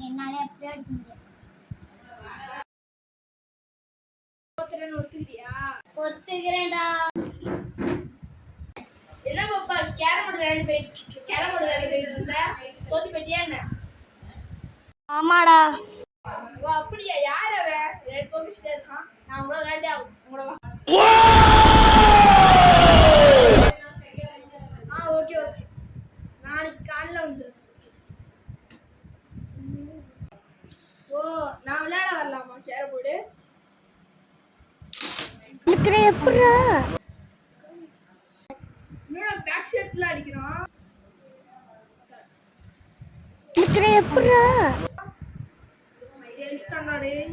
என்னாலே அப்படியே அடிக்க முடியாது. ஒத்துக்கிறேன்டா. என்ன பாப்பா கேரம் போர்டு விளையாடிட்டு இருந்த? தோத்து போயிட்டியா என்ன? ஆமாடா. ஓ அப்படியா? யார் அவன் தோக்கிச்சிட்டே இருக்கான்? நான் உங்களோட விளையாண்டே ஆகும். உங்களோட ஓகே ஓகே, நாளைக்கு காலைல வந்துடும். ஓ நான் விளையாட வரலாமா கேரம் போர்டு? இன்னும் பேக் ஷாட்ல அடிக்கிறான். ஜெயிச்சிட்டான்டா டேய்.